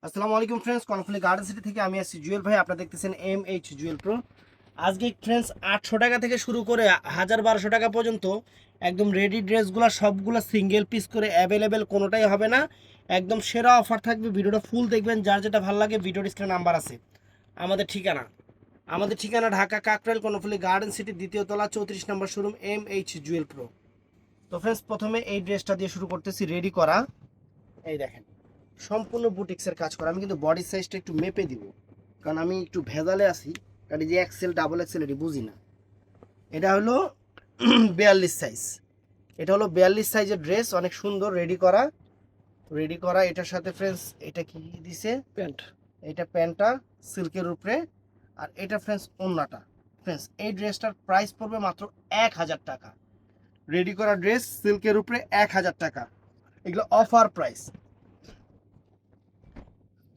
আসসালামু আলাইকুম friends, Karnaphuli garden city থেকে আমি আছি জুয়েল ভাই। আপনারা দেখতেছেন জুয়েল প্রো। আজকে ফ্রেন্ডস 800 টাকা থেকে শুরু করে 1000-1200 টাকা পর্যন্ত একদম রেডি ড্রেসগুলো সবগুলো সিঙ্গেল পিস করে অ্যাভেলেবেল, কোনোটাই হবে না। একদম সেরা অফার থাকবে, ভিডিওটা ফুল দেখবেন। যার যেটা ভালো লাগে ভিডিওর স্ক্রিনে নাম্বার আছে। আমাদের ঠিকানা ঢাকা কাকরাইল কর্নফুলি গার্ডেন সিটি, দ্বিতীয় তলা, 34 নম্বর শোরুম, জুয়েল প্রো। তো ফ্রেন্ডস, প্রথমে এই ড্রেসটা দিয়ে শুরু করতেছি। রেডি করা, এই দেখেন, সম্পূর্ণ বুটিক্সের কাজ করা। আমি কিন্তু বডি সাইজটা একটু মেপে দিব, কারণ আমি একটু ভেজালে আছি। কারণ এই যে এক্সেল ডাবল এক্সেল এটি বুঝি না। এটা হলো 42 সাইজ। এটা হলো 42 সাইজের ড্রেস, অনেক সুন্দর। রেডি করা এটার সাথে ফ্রেন্ডস এটা কি দিছে, প্যান্ট। এটা প্যান্টটা সিল্কের উপরে, আর এটা ফ্রেন্ডস ওন্নাটা। ফ্রেন্ডস, এই ড্রেসটার প্রাইস পড়বে মাত্র 1000 টাকা। রেডি করা ড্রেস সিল্কের উপরে 1000 টাকা, এগুলো অফার প্রাইস।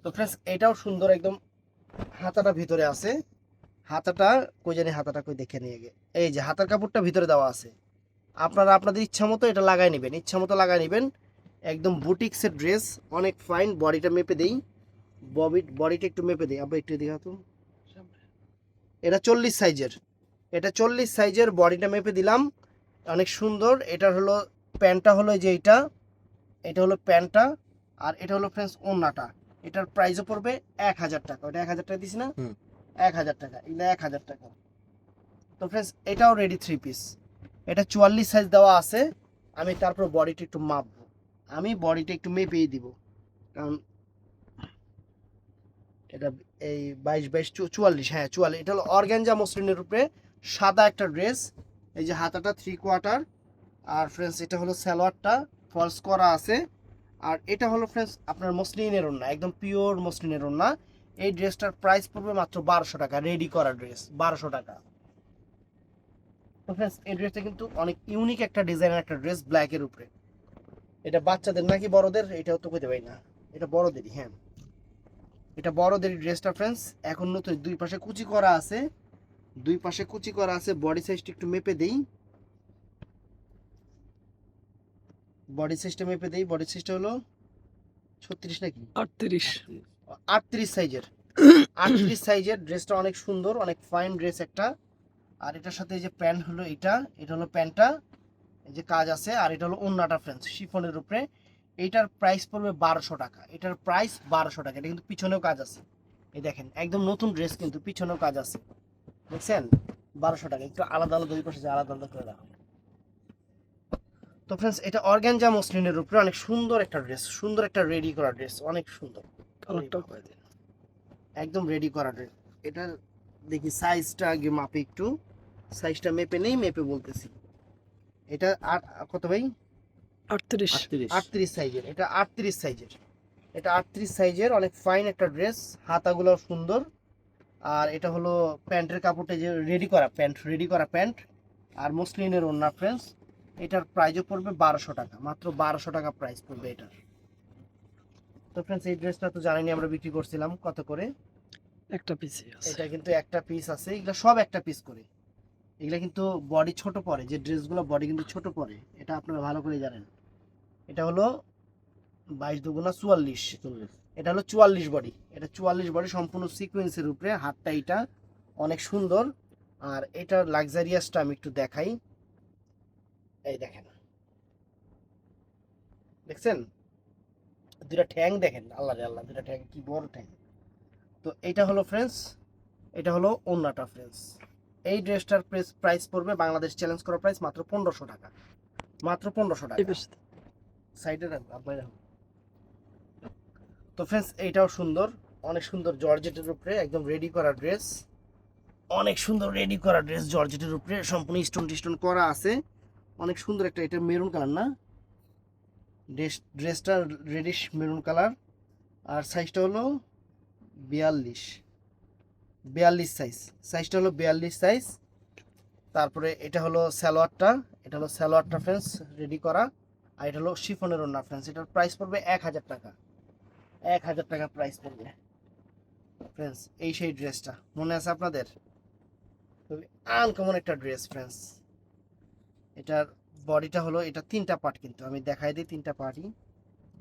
তো ফ্রেন্ডস, এটাও সুন্দর একদম। হাতাটা ভিতরে আছে, হাতাটা কই জানি, হাতাটা কই দেখে নিয়ে গে। এই যে হাতার কাপড়টা ভিতরে দেওয়া আছে। আপনারা আপনাদের ইচ্ছা মতো এটা লাগাই নেবেন, ইচ্ছা মতো লাগাই নেবেন। একদম বুটিক্সের ড্রেস, অনেক ফাইন। বডিটা মেপে দেই, বডিটা একটু মেপে দেই। আবার একটু দেখা তো, এটা 40 সাইজের। এটা 40 সাইজের, বডিটা মেপে দিলাম। অনেক সুন্দর। এটার হলো প্যান্টটা হলো এই যে এইটা, এটা হলো প্যান্টটা। আর এটা হলো ফ্রেন্ডস ওন্নাটা। এটার প্রাইসও পড়বে 1000 টাকা। ওটা 1000 টাকা দিছি না, 1000 টাকা। এগুলো 1000 টাকা। তো ফ্রেন্ডস, এটাও রেডি 3 পিস। এটা 44 সাইজ দেওয়া আছে। আমি তারপর বডিটা একটু মাপবো, আমি বডিটা একটু মেপেই দিব, কারণ এটা এই 22 22 44, হ্যাঁ 44। এটা হলো অর্গানজা মসলিনের উপরে সাদা একটা ড্রেস। এই যে হাতাটা 3 কোয়ার্টার। আর ফ্রেন্ডস, এটা হলো সালোয়ারটা ফলস করা আছে। আর এটা হলো ফ্রেন্ডস আপনার মসলিনের ওড়না, একদম পিওর মসলিনের ওড়না। এই ড্রেসটার প্রাইস পড়বে মাত্র 1200 টাকা। রেডি করা ড্রেস 1200 টাকা। তো ফ্রেন্ডস, এই ড্রেসটা কিন্তু অনেক ইউনিক একটা ডিজাইনের একটা ড্রেস, ব্ল্যাকের উপরে। এটা বাচ্চাদের নাকি বড়দের, এটাও তো কইতে পারি না। এটা বড়দেরই, হ্যাঁ এটা বড়দেরই ড্রেসটা ফ্রেন্ডস। এখন নতুন, দুই পাশে কুচি করা আছে, বডি সাইজটা একটু মেপে দেই। বডি সাইজটা হলো 36 নাকি 38, 38 সাইজের। 38 সাইজের ড্রেসটা অনেক সুন্দর, অনেক ফাইন ড্রেস একটা। আর এটার সাথে এই যে প্যান্ট হলো এটা হলো প্যান্টটা, এই যে কাজ আছে। আর এটা হলো ওন্নাটা ফ্রেন্ডস, শিফনের উপরে। এইটার প্রাইস পড়বে 1200 টাকা। এটার প্রাইস 1200 টাকা। এটা কিন্তু পিছনেও কাজ আছে, এই দেখেন, একদম নতুন ড্রেস, কিন্তু পিছনেও কাজ আছে, দেখছেন। 1200 টাকা। একটু আলাদা আলাদা, দুই পাশে আলাদা আলাদা করে রাখো। তো ফ্রেন্ডস, এটা অর্গানজা মসলিনের উপরে অনেক সুন্দর একটা ড্রেস, সুন্দর একটা রেডি করা ড্রেস, অনেক সুন্দর। একদম রেডি করা ড্রেস। এটা দেখি সাইজটা আগে মাপে, একটু সাইজটা মেপে নেই, মেপে বলতেছি। এটা আর কত ভাই, 38। 38 সাইজের। এটা 38 সাইজের অনেক ফাইন একটা ড্রেস, হাতাগুলো সুন্দর। আর এটা হলো প্যান্টের কাপড়টা, যে রেডি করা প্যান্ট আর মসলিনের ওড়না ফ্রেন্ডস। এটার প্রাইসও পড়বে 1200 টাকা, মাত্র 1200 টাকা প্রাইস পড়বে এটার। তো ফ্রেন্ডস, এই ড্রেসটা তো জানেনই আমরা বিক্রি করছিলাম কত করে। একটা পিসি আছে। এটা কিন্তু একটা পিস আছে, এগুলো সব একটা পিস করে। এগুলা কিন্তু বডি ছোট পড়ে, যে ড্রেসগুলো বডি কিন্তু ছোট পড়ে, এটা আপনারা ভালো করে জানেন। এটা হলো 22 দুগুণা 44। এটা হলো 44 বডি। এটা 44 বডি, সম্পূর্ণ সিকোয়েন্সের উপরে। হাতটা এটা অনেক সুন্দর। আর এটার লাক্সারিয়াসটা আমি একটু দেখাই, এই দেখেন, দেখছেন দুটা ঠ্যাং দেখেন, আল্লাহ রে আল্লাহ, দুটা ঠ্যাং কি বড় ঠ্যাং। তো এটা হলো ফ্রেন্ডস, এটা হলো ওন্নাটা ফ্রেন্ডস। এই ড্রেসটার প্রাইস পড়বে, বাংলাদেশ চ্যালেঞ্জ করা প্রাইস, মাত্র 1500 টাকা। মাত্র 1500 টাকা। সাইডে রাখবো, আপনার রাখবো। তো ফ্রেন্ডস, এইটাও সুন্দর, অনেক সুন্দর, জর্জেটের উপরে একদম রেডি করা ড্রেস। অনেক সুন্দর রেডি করা ড্রেস, জর্জেটের উপরে সম্পূর্ণ স্টোন টিস্টোন করা আছে। অনেক সুন্দর একটা, এটা মেরুন কালার না, ড্রেসটা রেডিশ মেরুন কালার। আর সাইজটা হলো 42, সাইজটা হলো 42 সাইজ। তারপরে এটা হলো সালোয়ারটা, ফ্রেন্ডস রেডি করা। আর এটা হলো শিফনের ওড়না ফ্রেন্ডস। এটার প্রাইস পড়বে 1000 টাকা। 1000 টাকা প্রাইস পড়বে ফ্রেন্ডস। এই সেই ড্রেসটা মনে আছে আপনাদের, খুবই আনকমন একটা ড্রেস ফ্রেন্ডস। এটার বডিটা হলো, এটা 3টা পার্ট, কিন্তু আমি দেখাই দিই 3টা পার্টই।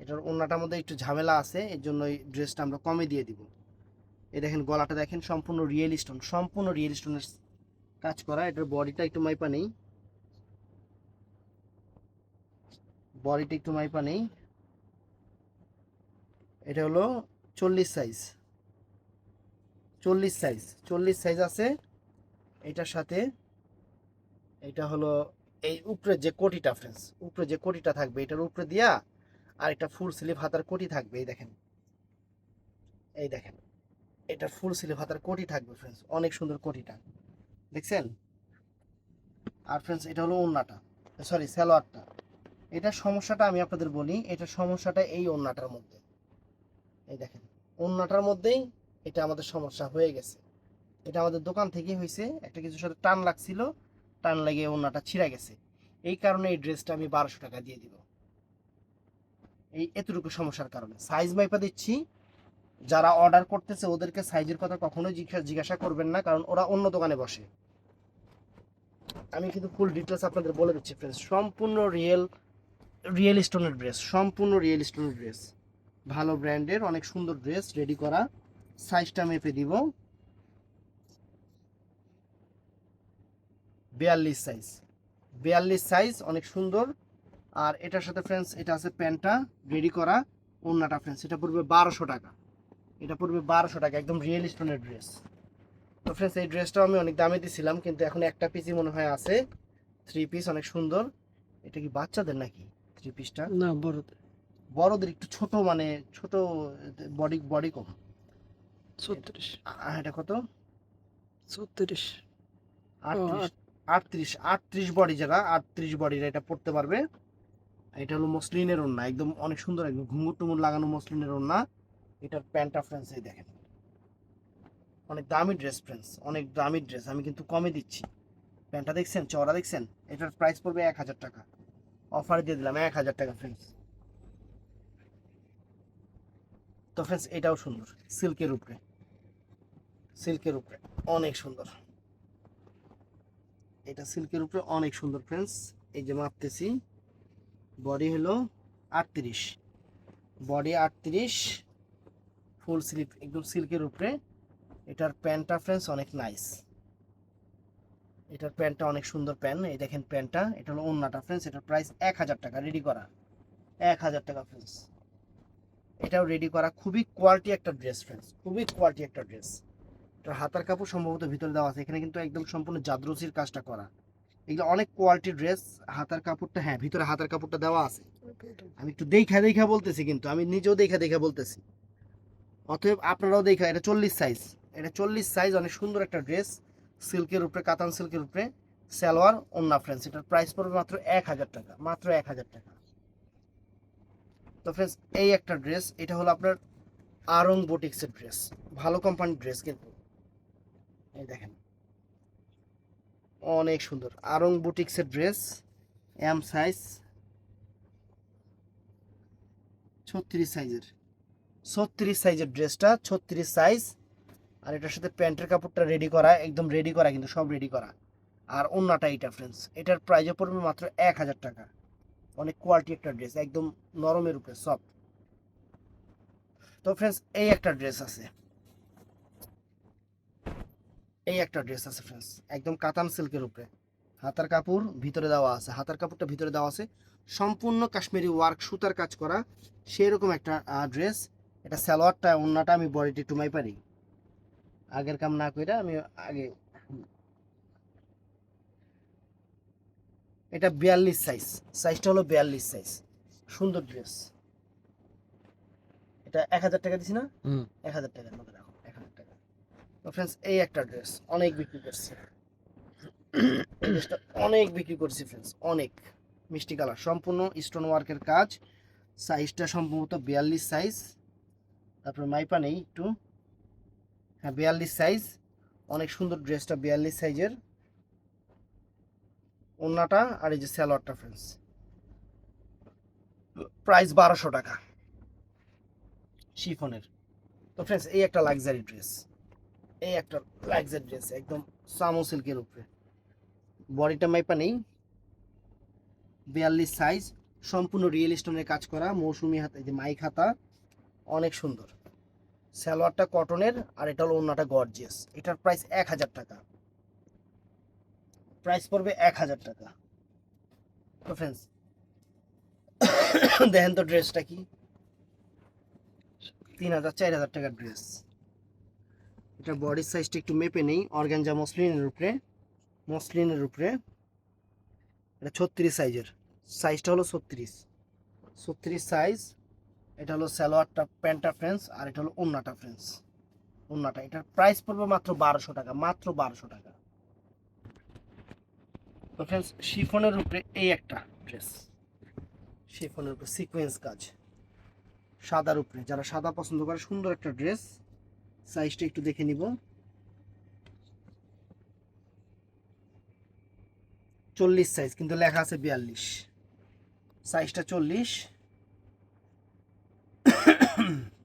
এটার ওড়নাটার মধ্যে একটু ঝামেলা আছে, এর জন্য এই ড্রেসটা আমরা কমে দিয়ে দিব। এই দেখেন গলাটা দেখেন সম্পূর্ণ রিয়েল স্টোন, সম্পূর্ণ রিয়েল স্টোনের কাজ করা। এটার বডিটা একটু মাইপা নেই, বডিটা একটু মাইপা নেই। এটা হলো 40 সাইজ, 40 সাইজ আছে এটার সাথে। এটা হলো এই উপরে যে কোটিটা ফ্রেন্ডস, উপরে যে কোটিটা থাকবে এটার উপরে দিয়া আর একটা ফুল স্লিভ হাতার কোটি থাকবে। এই দেখেন, এই দেখেন, এটা ফুল স্লিভ হাতার কোটি থাকবে ফ্রেন্ডস, অনেক সুন্দর কোটিটা দেখছেন। আর ফ্রেন্ডস এটা হলো ওড়নাটা, সরি সালোয়ারটা। এটার সমস্যাটা আমি আপনাদের বলি, এটার সমস্যাটা এই ওড়নাটার মধ্যে। এই দেখেন ওড়নাটার মধ্যেই এটা আমাদের সমস্যা হয়ে গেছে। এটা আমাদের দোকান থেকেই হয়েছে, একটা কিছুর সাথে টান লাগছিল, টান লাগিয়ে ওড়নাটা ছিঁড়ে গেছে। এই কারণে এই ড্রেসটা আমি 1200 টাকা দিয়ে দিব, এই এতটুকু সমস্যার কারণে। সাইজ মাইপা দিচ্ছি, যারা অর্ডার করতেছে ওদেরকে সাইজের কথা কখনোই জিজ্ঞাসা করবেন না, কারণ ওরা অন্য দোকানে বসে। আমি কিন্তু ফুল ডিটেলস আপনাদের বলে দিচ্ছি ফ্রেন্ডস, সম্পূর্ণ রিয়েল স্টোনের ড্রেস, সম্পূর্ণ রিয়েল স্টোনের ড্রেস, ভালো ব্র্যান্ডের অনেক সুন্দর ড্রেস রেডি করা। সাইজটা মেপে দিব 42 সাইজ, 42 সাইজ, অনেক সুন্দর। আর এটার সাথে ফ্রেন্ডস এটা আছে প্যান্টটা রেডি করা, ওড়নাটা ফ্রেন্ডস এটা পড়বে 1200 টাকা, এটা পড়বে 1200 টাকা, একদম রিয়েল স্টোনের ড্রেস। তো ফ্রেন্ডস এই ড্রেসটাও আমি অনেক দামে দিছিলাম, কিন্তু এখন একটা পিসই মনে হয় আছে, 3 পিস, অনেক সুন্দর। এটা কি বাচ্চাদের নাকি 3 পিসটা? না, বড়দের। বড়দের একটু ছোট, মানে ছোট, বডি বডি কম। 36। এটা কত? 36। ও, 38, 38 বডি, যারা 38 বডির এটা পড়তে পারবে। এটা হলো মসলিনের ওড়না, একদম অনেক সুন্দর, একদম ঘুঙুর টুঙুর লাগানো মসলিনের ওড়না। এটার প্যান্টটা ফ্রেন্ডস এই দেখেন, অনেক দামি ড্রেস ফ্রেন্ডস, অনেক দামি ড্রেস, আমি কিন্তু কমে দিচ্ছি। প্যান্টটা দেখছেন, চওড়া দেখছেন, এটার প্রাইস পড়বে 1000 টাকা, অফারে দিয়ে দিলাম 1000 টাকা ফ্রেন্ডস। তো ফ্রেন্ডস এটাও সুন্দর, সিল্কের উপরে, সিল্কের উপরে অনেক সুন্দর, এটা সিল্কের উপরে অনেক সুন্দর ফ্রেন্ডস। এই যে মাপতেছি, বডি হলো 38, বডি 38, ফুল স্লিভ, একদম সিল্কের উপরে। এটার প্যান্টটা ফ্রেন্ডস অনেক নাইস, এটার প্যান্টটা অনেক সুন্দর প্যান্ট। এই দেখেন প্যান্টটা, এটা হলো ওড়নাটা ফ্রেন্ডস, এটার প্রাইস 1000 টাকা রেডি করা, 1000 টাকা ফ্রেন্ডস। এটাও রেডি করা, খুবই কোয়ালিটি একটা ড্রেস ফ্রেন্ডস, খুবই কোয়ালিটি একটা ড্রেস। এটার হাতার কাপড় সম্ভবত ভিতরে দেওয়া আছে, এখানে কিন্তু একদম সম্পূর্ণ জাদরসির কাজটা করা। এগুলো অনেক কোয়ালিটির ড্রেস। হাতার কাপড়টা, হ্যাঁ ভিতরে হাতার কাপড়টা দেওয়া আছে, আমি একটু দেখা বলতেছি, কিন্তু আমি নিজেও দেখা বলতেছি, অতএব আপনারাও দেখা। এটা 40 সাইজ, এটা 40 সাইজ, অনেক সুন্দর একটা ড্রেস, সিল্কের উপরে, কাতান সিল্কের উপরে, সালোয়ার ওন্না ফ্রেন্ডস। এটার প্রাইস পড়বে মাত্র 1000 টাকা, মাত্র 1000 টাকা। তো ফ্রেন্ডস এই একটা ড্রেস, এটা হলো আপনার আরং বুটিক্সের ড্রেস, ভালো কোম্পানির ড্রেস কিন্তু। এই দেখেন অনেক সুন্দর আরং বুটিক্সের ড্রেস, এম সাইজ, 36 সাইজের, 36 সাইজের ড্রেসটা, 36 সাইজ। আর এটার সাথে প্যান্টের কাপড়টা রেডি করা, একদম রেডি করা, কিন্তু সব রেডি করা। আর ওন্নাটা এইটা ফ্রেন্ডস, এটার প্রাইসও পড়বে মাত্র 1000 টাকা, অনেক কোয়ালিটি একটা ড্রেস, একদম নরমের উপরে সফট। তো ফ্রেন্ডস এই একটা ড্রেস আছে, এই একটা ড্রেস আছে ফ্রেন্ডস, একদম কাতান সিল্কের উপরে, হাতার কাপড় ভিতরে দেওয়া আছে, হাতার কাপড়টা ভিতরে দেওয়া আছে, সম্পূর্ণ কাশ্মীরি ওয়ার্ক সুতার কাজ করা, সেরকম একটা ড্রেস। এটা সালোয়ারটা, ওন্নাটা আমি বডিতে টুমাই পারি, আগের কাম না কইরা আমি আগে। এটা 42 সাইজ, সাইজটা হলো 42 সাইজ, সুন্দর ড্রেস। এটা 1000 টাকা দিছি না? 1000 টাকার মধ্যে রাখো, 1000 টাকা। তো ফ্রেন্ডস এই একটা ড্রেস অনেক বিক্রি করছি, এই ড্রেসটা অনেক বিক্রি করছি ফ্রেন্ডস, অনেক মিষ্টি কালার, সম্পূর্ণ স্টোন ওয়ার্কের কাজ, সাইজটা সম্ভবত 42 সাইজ, তারপর মাইপা নেই একটু, হ্যাঁ 42 সাইজ, অনেক সুন্দর ড্রেসটা 42 সাইজের, ওন্নাটা আর এই যে সালোয়ারটা ফ্রেন্ডস, প্রাইস 1200 টাকা শিফনের। তো ফ্রেন্ডস এই একটা লাক্সারি ড্রেস, এই একটা লাক্সারি ড্রেস, একদম সামো সিল্কের উপরে, বডিটা মাইপা নেই, 42 সাইজ, সম্পূর্ণ রিয়েল স্টোনের কাজ করা, মৌসুমী হাতা, এই যে মাইক হাতা, অনেক সুন্দর। সালোয়ারটা কটনের আর এটা হলো ওড়নাটা গর্জিয়াস। এটার প্রাইস 1000 টাকা, প্রাইস পড়বে 1000 টাকা। তো ফ্রেন্ডস দেখেন তো ড্রেসটা কি, 3000 4000 টাকার ড্রেস। এটা বডির সাইজটা একটু মেপে নেই, অর্গানজা মসলিনের উপরে এটা 36 সাইজের, সাইজটা হলো 36 সাইজ। এটা হলো সালোয়ারটা, প্যান্টটা ফ্রেন্ডস, আর এটা হলো ওড়নাটা ফ্রেন্ডস, ওড়নাটা। এটার প্রাইস পড়বে মাত্র 1200 টাকা, মাত্র 1200 টাকা। তো ফ্রেন্ডস শিফনের উপরে এই একটা ড্রেস, শিফনের উপরে সিকোয়েন্স কাজ, সাদার উপরে, যারা সাদা পছন্দ করে সুন্দর একটা ড্রেস। সাইজটা একটু দেখে নিব, 40 সাইজ, কিন্তু লেখা আছে 42, সাইজটা 40।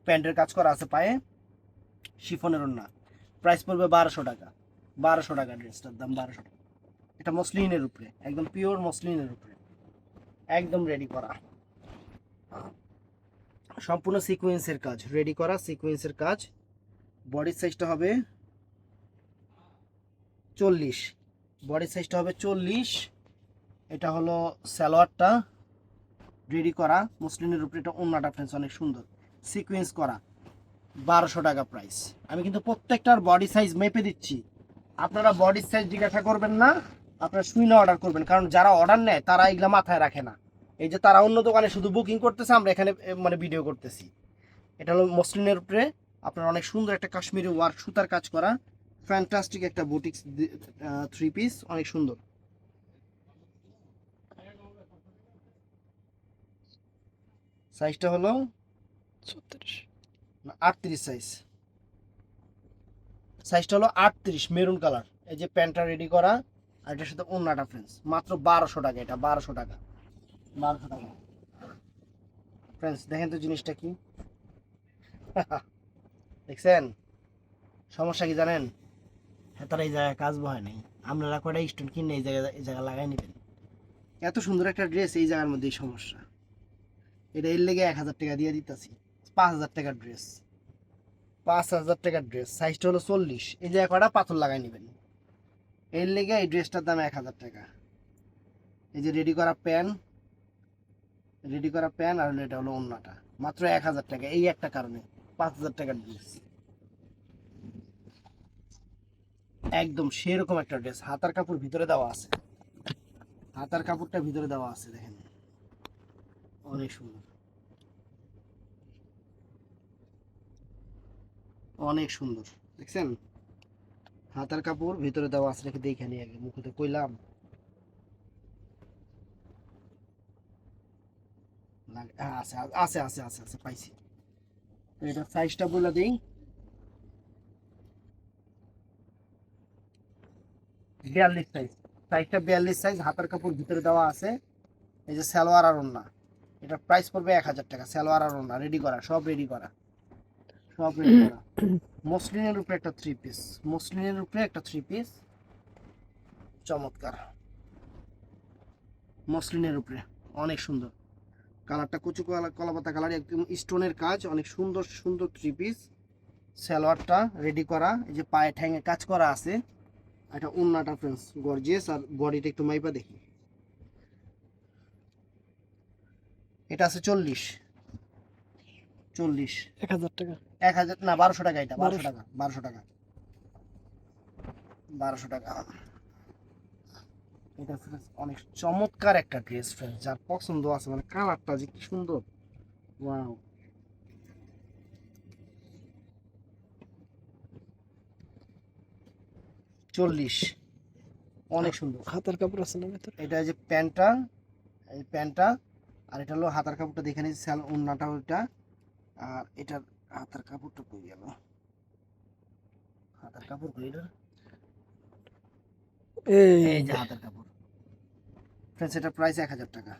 প্যান্টের কাজ করা আছে পায়ে, শিফনের ওড়না, প্রাইস পড়বে 1200 টাকা, 1200 টাকা ড্রেসটার দাম 1200 টাকা। এটা মসলিনের উপরে, একদম পিওর মসলিনের উপরে, একদম রেডি করা, সম্পূর্ণ সিকোয়েন্সের কাজ, রেডি করা সিকোয়েন্সের কাজ। বডির সাইজটা হবে 40, বডির সাইজটা হবে 40। এটা হলো সালোয়ারটা রেডি করা মসলিনের উপরে, এটা ওড়নাটা ফ্রেন্ডস অনেক সুন্দর সিকোয়েন্স করা, 1200 টাকা প্রাইস। আমি কিন্তু প্রত্যেকটার বডি সাইজ মেপে দিচ্ছি, আপনারা বডি সাইজ জিজ্ঞাসা করবেন না, আপনারা শুনে অর্ডার করবেন, কারণ যারা অর্ডার নেয় তারা এগুলা মাথায় রাখে না। এই যে তারা অন্য দোকানে শুধু বুকিং করতেছে, আমরা এখানে মানে ভিডিও করতেছি। এটা হলো মসলিনের উপরে আপনার অনেক সুন্দর একটা কাশ্মীরি ওয়ার্ক সুতার কাজ করা, ফ্যান্টাস্টিক একটা বুটিক্স 3 পিস, অনেক সুন্দর। সাইজটা হলো 36। 38 সাইজ, সাইজটা হলো 38 মেরুন কালার। এই যে প্যান্টটা রেডি করা, আর এটার সাথে ওড়নাটা ফ্রেন্ডস, মাত্র 1200 টাকা, এটা 1200 টাকা, 1200 টাকা। ফ্রেন্ডস দেখেন তো জিনিসটা কি, দেখছেন? সমস্যা কি জানেন, তারা এই জায়গায় কাজ বয় নাই, আপনারা কয়টা স্টোন কিনে এই জায়গায় লাগাই নেবেন। এত সুন্দর একটা ড্রেস এই জায়গার মধ্যেই সমস্যা। এটা এর লেগে 1000 টাকা দিয়ে দিতেছি, 5000 টাকার ড্রেস, 5000 টাকার ড্রেস, সাইজটা হলো 40। এই জায়গায় কয়টা পাথর লাগাই নেবেন, এর লেগে এই ড্রেসটার দাম 1000 টাকা। এই যে রেডি করা প্যান, আর এটা হলো ওড়নাটা, মাত্র 1000 টাকা। এই একটা কারণে 5000 টাকার ড্রেস, একদম সেরকম একটা ড্রেস। হাতার কাপড় ভিতরে দেওয়া আছে, হাতার কাপড়টা ভিতরে দেওয়া আছে, দেখেন অনেক সুন্দর, অনেক সুন্দর। দেখছেন হাতার কাপড় ভিতরে দেওয়া আছে, রেখে দেখে নিয়ে আগে মুখে তো কইলাম হ্যাঁ, আছে আছে আছে আছে আছে পাইছি। তো এটা সাইজটা বলে দিই, 42 সাইজ, সাইজটা 42 সাইজ, হাতার কাপড় ভিতরে দেওয়া আছে। এই যে সালোয়ার আর ওড়না, এটার প্রাইস পড়বে 1000 টাকা। সালোয়ার আর ওড়না রেডি করা, সব রেডি করা, সব রেডি করা। মসলিনের উপরে একটা 3 পিস, মসলিনের উপরে একটা 3 পিস, চমৎকার, মসলিনের উপরে অনেক সুন্দর, কালারটা কচু কলাপাতা কালার, একদম স্টোনের কাজ, অনেক সুন্দর সুন্দর 3 পিস। সালোয়ারটা রেডি করা, এই যে পায়ে ঠ্যাঙে কাজ করা আছে, এটা ওড়নাটা ফ্রেন্ডস গর্জিয়াস, আর বডিটা একটু মাইপা দেখি, এটা আছে 40, 1000 টাকা। 1000 না 1200 টাকা, এটা 1200 1200। টাকা, 1200 টাকা, 1200 টাকা। এটা friends অনেক চমৎকার একটা ড্রেস ফ্রেন্ডস, যার পছন্দ আছে, মানে কালারটা যে কি সুন্দর, ওয়াও। 40, অনেক সুন্দর। হাতার কাপড় আছে না ভেতরে? এটা যে প্যান্টটা, এই প্যান্টটা, আর এটা হলো হাতার কাপড়টা, দেখে নিচ্ছি ওড়নাটা ওইটা, আর এটার হাতার কাপড়টা কই গেল, হাতার কাপড় কই এটার, এই এই যে হাতার কাপড় ফ্রেন্ডস। এটা প্রাইস 1000 টাকা,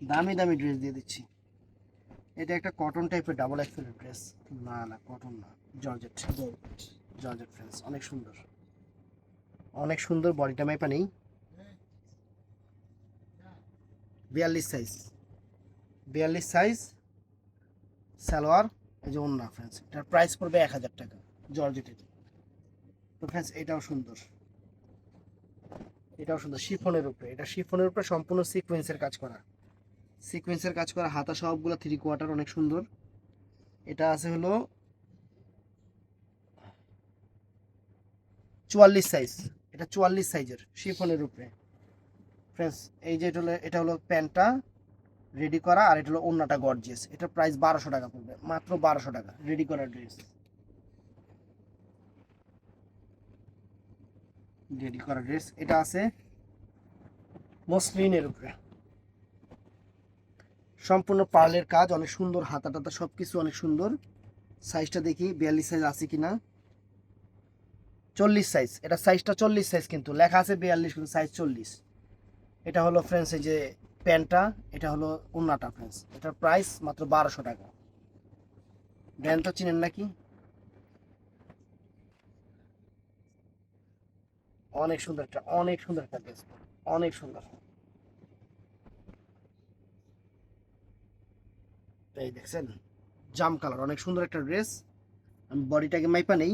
দামি দামি ড্রেস দিয়ে দিচ্ছি। এটা একটা কটন টাইপের ডাবল এক্সেলের ড্রেস, না না কটন না, জর্জেট, জর্জেট ফ্রেন্ডস, অনেক সুন্দর, অনেক সুন্দর। বডিটা মাইপা নেই, 42 সাইজ, 42 সাইজ সালোয়ার, এই যে ওন্না ফ্রেন্ডস, এটার প্রাইস পড়বে 1000 টাকা জর্জেটের। তো ফ্রেন্ডস এটাও সুন্দর, এটাও সুন্দর শিফনের উপরে, এটা শিফনের উপরে সম্পূর্ণ সিকোয়েন্সের কাজ করা, সিকোয়েন্সের কাজ করা, হাতা সবগুলো 3/4 অনেক সুন্দর। এটা আছে হলো 44 সাইজ, এটা 44 সাইজের শিফনের উপরে ফ্রেন্ডস। এই যে এটা হলো প্যান্টটা রেডি করা, আর এটা হলো ওন্নাটা গর্জিয়াস। এটা প্রাইস 1200 টাকা পড়বে, মাত্র 1200 টাকা রেডি করা ড্রেস, রেডি করা ড্রেস। এটা আছে মসলিনের উপরে, সম্পূর্ণ পার্লের কাজ, অনেক সুন্দর, হাতা টাতা সবকিছু অনেক সুন্দর। সাইজটা দেখি 42 সাইজ আছে কিনা, 40 সাইজ, এটা সাইজটা 40 সাইজ, কিন্তু লেখা আছে 42 কিন্তু সাইজ 40। এটা হলো ফ্রেন্ডস এই যে প্যান্টটা, এটা হলো ওন্নাটা ফ্রেন্ডস, এটার প্রাইস মাত্র 1200 টাকা। ব্র্যান্ড তো চিনেন নাকি? অনেক সুন্দর একটা, অনেক সুন্দর একটা ড্রেস, অনেক সুন্দর। এই দেখছেন জাম কালার, অনেক সুন্দর একটা ড্রেস। আমি বডিটাকে মাইপা নেই,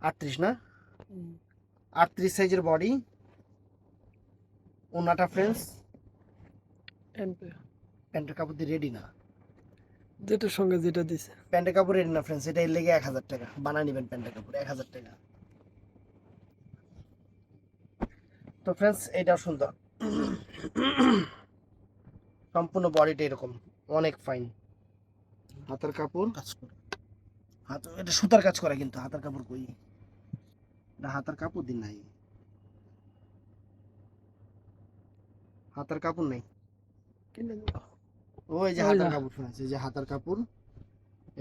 38 না, 38 সাইজের বডি, ওন্নাটা ফ্রেন্ডস, এমপি প্যান্টের কাপড় দিয়ে রেডি না, যেটার সঙ্গে যেটা দিছে। প্যান্টের কাপড় রেডি না ফ্রেন্ডস, এটা এর লেগে 1000 টাকা বানায় নেবেন, প্যান্টের কাপড় 1000 টাকা। তো ফ্রেন্ডস এটাও সুন্দর, সম্পূর্ণ বডিটা এরকম অনেক ফাইন, হাতার কাপড় কাজ করে, হাত এটা সুতার কাজ করে, কিন্তু হাতার কাপড় কই, এটা হাতার কাপড় দিন নাই, হাতার কাপড় নেই, কিনে দেবো। ওই যে ওই হাতার যা। কাপড় ফ্রেন্ডস, এই যে হাতার কাপড়।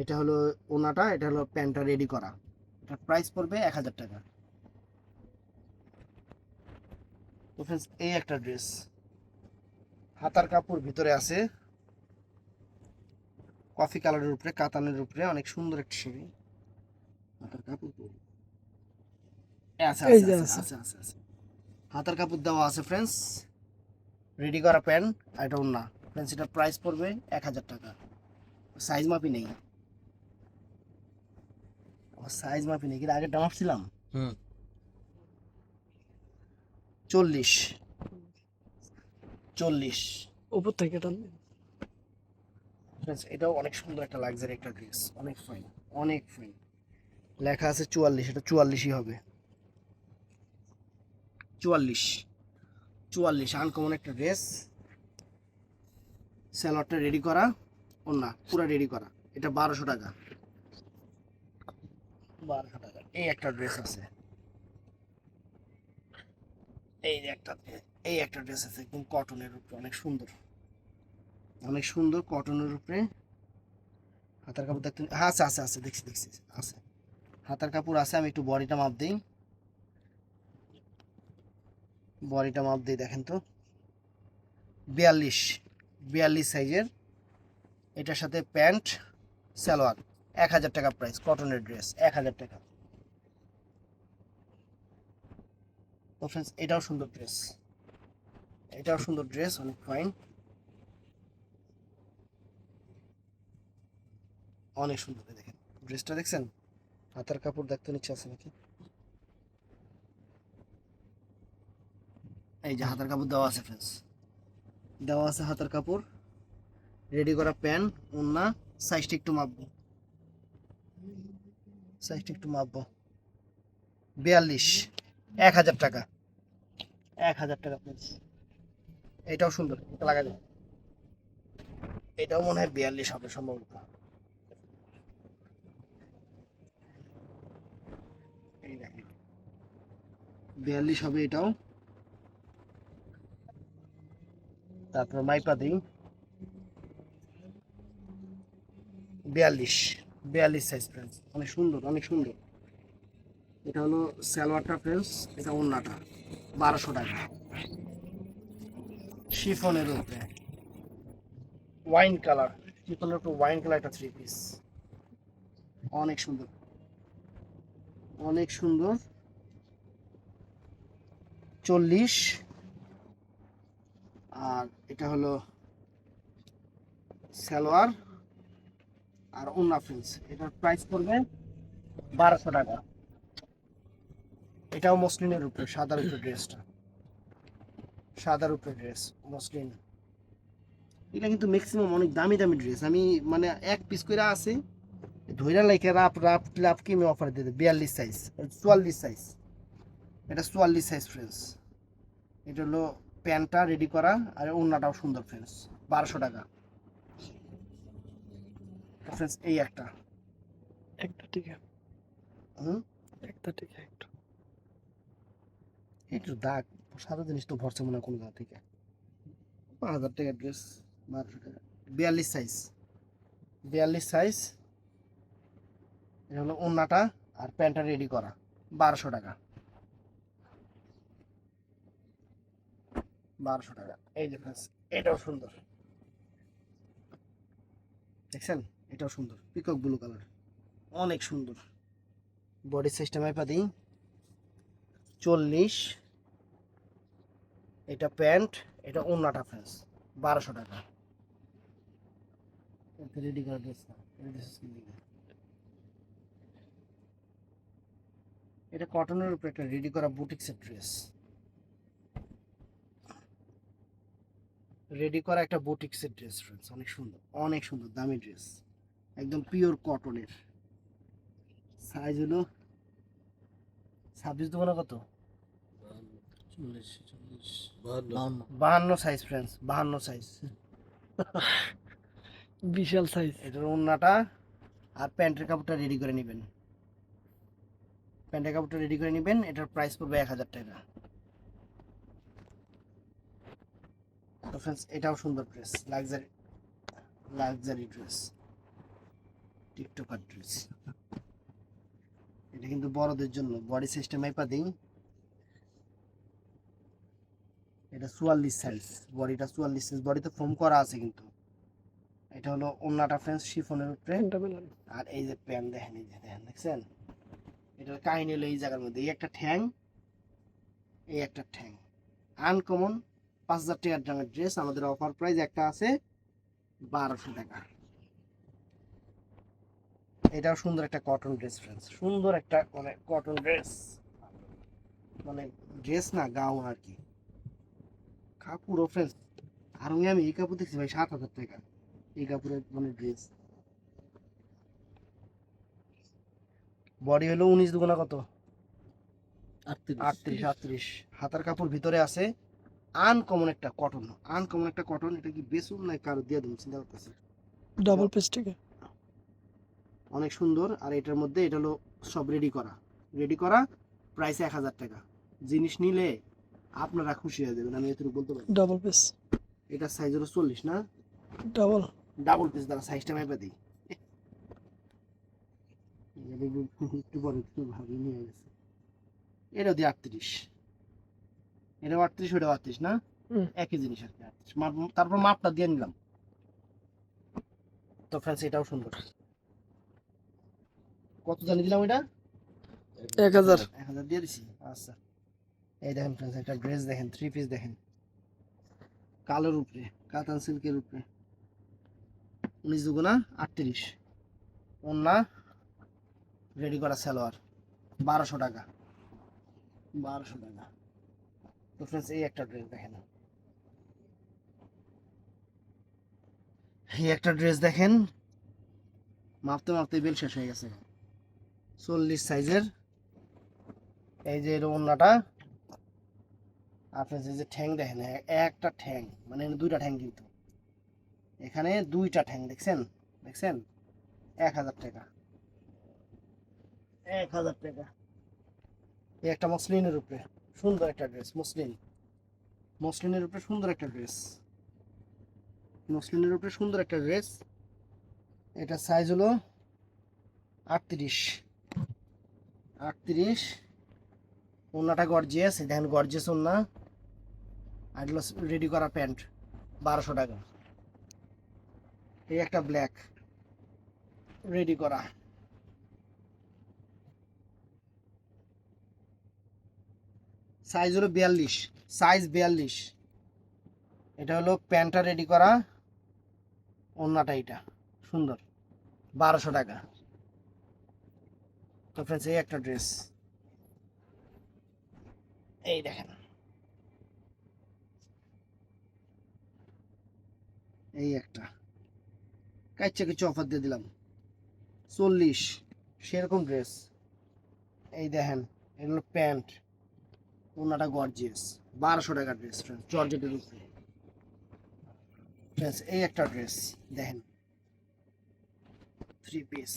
এটা হলো ওনাটা, এটা হলো প্যান্টটা রেডি করা, এটার প্রাইস পড়বে 1000 টাকা। তো ফ্রেন্ডস এই একটা ড্রেস, হাতার কাপড় ভিতরে আছে কফি কালারের উপরে, কাতানের উপরে, অনেক সুন্দর একটা শাড়ি। হাতার কাপড় কই? আছে এই আছে যে আছে আছে। আছে আছে আছে। হাতার কাপড় দেওয়া আছে ফ্রেন্ডস, রেডি করা প্যান্ট, আর এটা ওন্না ফ্রেন্ডস, এটার প্রাইস পড়বে 1000 টাকা। সাইজ মাপি নেই, আমার সাইজ মাপি নেই, কিন্তু আগে মাপছিলাম। 40, 40 উপর থেকে টান। ফ্রেন্ডস, এটাও অনেক সুন্দর একটা লাক্সারি একটা ড্রেস, অনেক ফাইন, অনেক ফাইন। লেখা আছে 44, এটা 44ই হবে, 44, 44 আনকমন একটা ড্রেস, স্যালোয়ারটা রেডি করা, ওন্না পুরো রেডি করা, এটা 1200 টাকা, 1200 টাকা। এই একটা ড্রেস আছে, এই যে একটা, এই একটা ড্রেস আছে একদম কটনের উপরে, অনেক সুন্দর, অনেক সুন্দর কটনের উপরে। হাতার কাপড় দেখতে, হ্যাঁ আছে আছে আছে, দেখছি দেখছি আছে, হাতার কাপড় আছে। আমি একটু বডিটা মাপ দিই, বডিটা মাপ দিই, দেখেন তো 42, 42 সাইজের, এটার সাথে প্যান্ট সালোয়ার, 1000 টাকা প্রাইস, কটনের ড্রেস 1000 টাকা। তো ফ্রেন্ডস এটাও সুন্দর ড্রেস, এটাও সুন্দর ড্রেস, অনেক ফাইন, অনেক সুন্দর। এই দেখেন ড্রেসটা দেখছেন, হাতার কাপড় দেখতে নিচ্ছে আছে নাকি, এই যে হাতার কাপড় দেওয়া আছে ফ্রেন্ডস, দেওয়া আছে হাতার কাপড়, রেডি করা প্যান্ট, ওন্না, সাইজটা একটু মাপবো, সাইজটা একটু মাপবো, 42, 1000 টাকা, 1000 টাকা ফ্রেন্ডস। এটাও সুন্দর, এটা লাগা যায়, এটাও মনে হয় 42 হবে সম্ভবত, এই দেখেন 42 হবে এটাও। তারপর মাইপা দিই 42, 42 সাইজ ফ্রেন্ডস, অনেক সুন্দর, অনেক সুন্দর। এটা হলো সালোয়ারটা ফ্রেন্ডস, এটা ওন্নাটা 1200 টাকা, শিফনের উপরে ওয়াইন কালার, শিফনের উপরে ওয়াইন কালার, একটা 3 পিস, অনেক সুন্দর, অনেক সুন্দর। 40, আর এটা হলো সালোয়ার আর ওন্না ফ্রেন্ডস। এটার প্রাইস পড়বে 1200 টাকা। এটাও মসলিনের উপরে, সাদার উপরে ড্রেসটা, সাদার উপরে ড্রেস মসলিন। এটা কিন্তু ম্যাক্সিমাম অনেক দামি দামি ড্রেস। আমি মানে এক পিস করে আছে ধইরা লাইকে রাপ রাপ লাপ কিমে অফার দিতে 42 সাইজ, 44 সাইজ। এটা 44 সাইজ ফ্রেন্ডস। এটা হলো প্যান্টটা রেডি করা আর ওন্নাটাও সুন্দর ফ্রেন্ডস, 1200 টাকা ফ্রেন্ডস। এই একটা একটা টিকা, হুম, একটা টিকা একটু। একটু দাগ সাদা জিনিস তো ভরছে মনে হয় কোনো জায়গা থেকে। 5000 টাকা ড্রেস, 1200 টাকা। 42 সাইজ, 42 সাইজ। এটা হলো ওন্নাটা আর প্যান্টটা রেডি করা, 1200 টাকা, 1200 টাকা। এই যে ফ্রেন্ডস, এটাও সুন্দর, দেখছেন? এটাও সুন্দর, পিকক ব্লু কালার, অনেক সুন্দর। বডি সিস্টেম আইপা দিই 40। এটা প্যান্ট, এটা ওন্নাটা ফ্রেন্ডস, 1200 টাকা। রেডি করা ড্রেস না, এটা কটনের উপরে একটা রেডি করা বুটিক্সের ড্রেস, রেডি করা একটা বুটিক্সের ড্রেস ফ্রেন্ডস, অনেক সুন্দর, অনেক সুন্দর, দামি ড্রেস, একদম পিওর কটনের। সাইজ হলো 26 দোকানে কত, 52 সাইজ ফ্রেন্ডস, 52 সাইজ। বিশাল সাইজ। এটার ওন্নাটা আর প্যান্টের কাপড়টা রেডি করে নেবেন, প্যান্টের কাপড়টা রেডি করে নেবেন। এটার প্রাইস পড়বে 1000 টাকা। তো ফ্রেন্ডস, এটাও সুন্দর dress, luxury, luxury dress, TikToker dress. এটা কিন্তু বড়দের জন্য, বডি সিস্টেম আইপা দিই। এটা 44 সাইজ, বডিটা 44 সাইজ, বডিতে ফোম করা আছে কিন্তু। এটা হলো ওন্নাটা ফ্রেন্ডস, শিফনের উপরে। প্যান্টটা মেলান। আর এই যে প্যান্ট দেখেন, এই যে দেখেন, দেখছেন? এটার কাহিনী হলো এই জায়গার মধ্যে, এই একটা ঠ্যাং, এই একটা ঠ্যাং, আনকমন। 5000 টাকার দামের ড্রেস, আমাদের অফার প্রাইস একটা আছে 1200 টাকা। এটাও সুন্দর একটা কটন ড্রেস ফ্রেন্ডস, সুন্দর একটা মানে কটন ড্রেস, মানে ড্রেস না গাউন আর কি, কাপড়ও ফ্রেন্ডস। আর আমি এই কাপড় দেখছি ভাই 7000 টাকা, এই কাপড়ের মানে ড্রেস। বডি হলো 19 দুগুণা কত, 38, 38। হাতার কাপড় ভিতরে আছে, আনকমন একটা কটন, আনকমন একটা কটন। এটা কি বেসুন না কারো দিয়ে দেবো চিন্তা করতেছি। ডাবল পিস টিকা। অনেক সুন্দর। আর এটার মধ্যে এটা হলো সব রেডি করা, রেডি করা, প্রাইস 1000 টাকা। জিনিস নিলে আপনারা খুশি হয়ে যাবেন, আমি এতটুকু বলতে পারি। Double piece. এটা সাইজ হলো 40 না, ডাবল। ডাবল পিস, দ্বারা সাইজটা মেপে দিই। একটু বড়, একটু ভাবি নিয়ে গেছে। এটাও দিয়ে 38, এটাও 38, ওটাও 38 না, হুম। একই জিনিস আর কি, 38 তারপর মাপটা দিয়ে নিলাম। তো ফ্রেন্ডস, এটাও সুন্দর। কত জানি দিলাম এটা, 1000। 1000 দিয়ে দিছি। আচ্ছা, এই দেখেন ফ্রেন্ডস, একটা ড্রেস দেখেন, 3 পিস দেখেন, কালোর উপরে, কাতান সিল্কের উপরে, 19 দুগুণা 38, ওন্না রেডি করা সালোয়ার, 1200 টাকা, 1200 টাকা। তো ফ্রেন্ডস, এই একটা ড্রেস দেখেন, এই একটা ড্রেস দেখেন, মাপতে মাপতে বেল শেষ হয়ে গেছে, 40 সাইজের। এই যে এর ওন্নাটা, আপনার যে ঠ্যাং দেখেন, একটা ঠ্যাং, মানে দুইটা ঠ্যাং কিন্তু, এখানে দুইটা ঠ্যাং, দেখছেন? দেখছেন? 1000 টাকা, 1000 টাকা। এই একটা মসলিনের উপরে সুন্দর একটা ড্রেস, মসলিন, মসলিনের উপরে সুন্দর একটা ড্রেস, মসলিনের উপরে সুন্দর একটা ড্রেস। এটা সাইজ হলো 38, 38। ওন্নাটা গর্জিয়াস, দেখেন গর্জিয়াস ওন্না। আর রেডি করা প্যান্ট, 1200 টাকা। এই একটা ব্ল্যাক রেডি করা, সাইজ হলো 42, সাইজ 42। এটা হলো প্যান্টটা রেডি করা, ওড়নাটা এটা সুন্দর, 1200 টাকা। তো ফ্রেন্ডস এই একটা ড্রেস, এই দেখেন, এই একটা কাইচ্চা কিছু অফার দিয়ে দিলাম 40, সেরকম ড্রেস। এই দেখেন, এগুলো প্যান্ট, ওনাটা গর্জিয়াস, 1200 টাকা ড্রেস ফ্রেন্ডস, জর্জেটের উপরে। ফ্রেন্ডস এই একটা ড্রেস দেখেন, 3 পিস,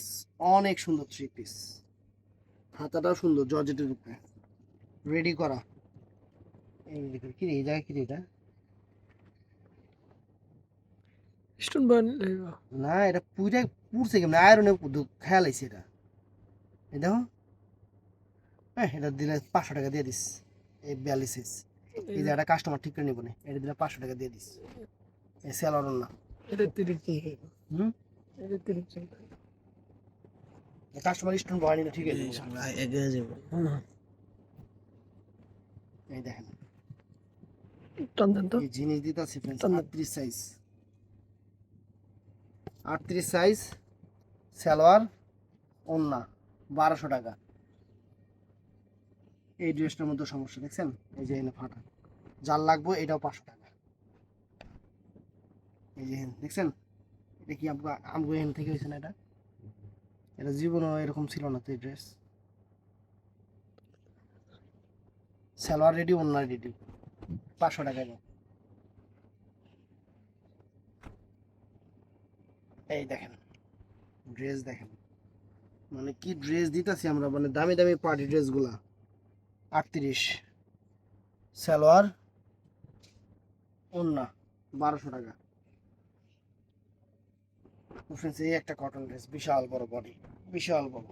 অনেক সুন্দর 3 পিস, হাতাটাও সুন্দর, জর্জেটের উপরে রেডি করা। এই দেখুন, কি রে এই জায়গায়, কি রে এটা? স্টোন বান না, এটা পুরা পুরছে কেমন, আয়রনে খেয়াল আইছে এটা। এই দেখো, হ্যাঁ এটা দিলে 500 টাকা দিয়ে দিস। এই 42 সাইজ, এই যে একটা কাস্টমার ঠিক করে নিব না, এটা দিলে 500 টাকা দিয়ে দিস। এই সেলার না, এটা 30 হুম, এটা 30 কাস্টমার স্টোন বহানি না, ঠিক আছে। এগিয়ে যাব এই দেখেন, টান দেন তো এই জিনিস দিতেছি ফ্রেন্ডস, টান দেন। 38 সাইজ, 38 সাইজ, সালোয়ার, ওন্না, 1200 টাকা। এই ড্রেসটার মধ্যে সমস্যা দেখছেন, এই যে এনে ফাটা, যার লাগবে এটাও 500 টাকা। এই যে দেখছেন, এটা কি আমগো এখান থেকে হয়েছে না? এটা জীবনও এরকম ছিল না তো এই ড্রেস। সালোয়ার রেডি, ওন্না রেডি, 500 টাকা দাও। এই দেখেন ড্রেস, দেখেন মানে কি ড্রেস দিতেছি আমরা, মানে দামি দামি পার্টি ড্রেসগুলা। 38, সালোয়ার, ওন্না, 1200 টাকা। ফ্রেন্ডস এই একটা কটন ড্রেস, বিশাল বড় বডি, বিশাল বড়।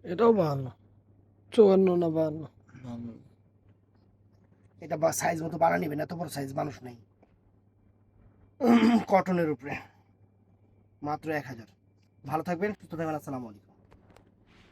এটাও 52 54 না 52 এটা বা সাইজ মতো বাড়া নিবেন, এত বড় সাইজ মানুষ নেই। কটনের উপরে মাত্র 1000। ভালো থাকবেন, সুস্থ থাকবেন, আসসালামু আলাইকুম।